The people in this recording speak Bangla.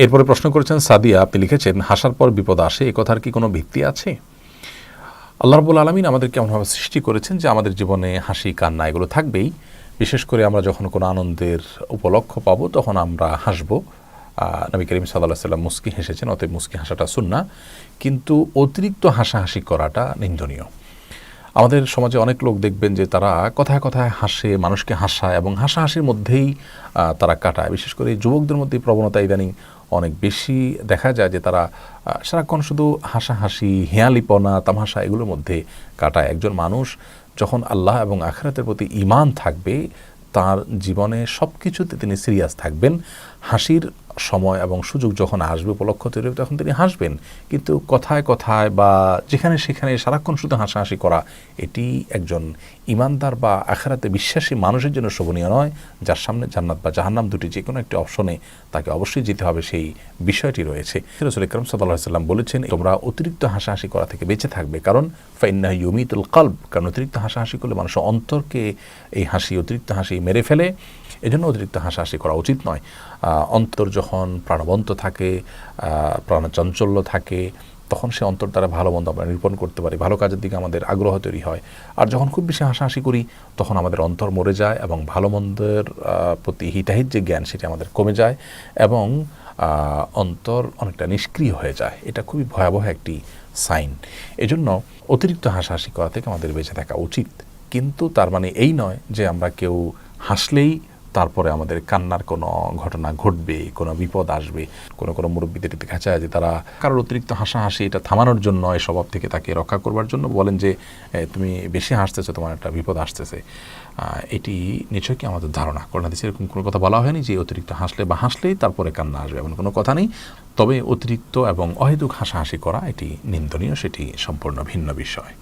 এরপরে প্রশ্ন করেছেন সাদিয়া, আপনি লিখেছেন হাসার পর বিপদ আসে, এ কথার কি কোনো ভিত্তি আছে? আল্লাহ রাব্বুল আলামিন আমাদেরকে এমনভাবে সৃষ্টি করেছেন যে আমাদের জীবনে হাসি কান্না এগুলো থাকবেই। বিশেষ করে আমরা যখন কোনো আনন্দের উপলক্ষ পাবো তখন আমরা হাসবো। নবী করিম সাল্লাল্লাহু আলাইহি ওয়াসাল্লাম মুস্কি হেসেছেন, অতএব মুস্কি হাসাটা সুন্নাহ। কিন্তু অতিরিক্ত হাসাহাসি করাটা নিন্দনীয়। আমাদের সমাজে অনেক লোক দেখবেন যে তারা কথায় কথায় হাসে, মানুষকে হাসায় এবং হাসাহাসির মধ্যেই তারা কাটায়। বিশেষ করে যুবকদের মধ্যে প্রবণতা ইদানিং অনেক বেশি দেখা যায় যে তারা সারাক্ষণ শুধু হাসাহাসি, হেঁয়ালিপনা, তামাশা এগুলোর মধ্যে কাটায়। একজন মানুষ যখন আল্লাহ এবং আখিরাতের প্রতি ঈমান থাকবে, তার জীবনে সব কিছুতে তিনি সিরিয়াস থাকবেন। হাসির সময় এবং সুযোগ যখন আসবে, উপলক্ষ তৈরি হবে, তখন তিনি হাসবেন। কিন্তু কথায় কথায় বা যেখানে সেখানে সারাক্ষণ শুধু হাসাহাসি করা, এটি একজন ঈমানদার বা আখিরাতে বিশ্বাসী মানুষের জন্য শোভনীয় নয়। যার সামনে জান্নাত বা জাহান্নাম দুটি যে কোনো একটি অপশনে তাকে অবশ্যই যেতে হবে, সেই বিষয়টি রয়েছে। রাসূল আকরাম সাল্লাল্লাহু আলাইহি ওয়াসাল্লাম বলেছেন, তোমরা অতিরিক্ত হাসাহাসি করা থেকে বেঁচে থাকবে, কারণ ফাইন্নাহু ইউমিতুল কলব, কারণ অতিরিক্ত হাসাহাসি করলে মানুষের অন্তরকে এই হাসি, অতিরিক্ত হাসি মেরে ফেলে। এজন্য অতিরিক্ত হাসাহাসি করা উচিত নয়। অন্তর যখন প্রাণবন্ত থাকে, প্রাণচাঞ্চল্য থাকে, তখন সে অন্তর দ্বারা ভালো মন্দ আমরা নিরূপণ করতে পারি, ভালো কাজের দিকে আমাদের আগ্রহ তৈরি হয়। আর যখন খুব বেশি হাসাহাসি করি তখন আমাদের অন্তর মরে যায় এবং ভালো মন্দের প্রতি হিতাহিত যে জ্ঞান সেটি আমাদের কমে যায় এবং অন্তর অনেকটা নিষ্ক্রিয় হয়ে যায়। এটা খুবই ভয়াবহ একটি সাইন। এজন্য অতিরিক্ত হাসাহাসি করা থেকে আমাদের বেঁচে থাকা উচিত। কিন্তু তার মানে এই নয় যে আমরা কেউ হাসলেই তারপরে আমাদের কান্নার কোনো ঘটনা ঘটবে, কোনো বিপদ আসবে। কোনো মুরব্বীদের দেখা যায় যে তারা কারোর অতিরিক্ত হাসাহাসি এটা থামানোর জন্য, এই স্বভাব থেকে তাকে রক্ষা করবার জন্য বলেন যে তুমি বেশি হাসতেছো, তোমার একটা বিপদ আসতেছে। এটি নিশ্চয়ই কি আমাদের ধারণা, কোরআন হাদিসে এরকম কোনো কথা বলা হয়নি যে অতিরিক্ত হাসলে বা হাসলেই তারপরে কান্না আসবে, এমন কোনো কথা নেই। তবে অতিরিক্ত এবং অহেতুক হাসাহাসি করা এটি নিন্দনীয়, সেটি সম্পূর্ণ ভিন্ন বিষয়।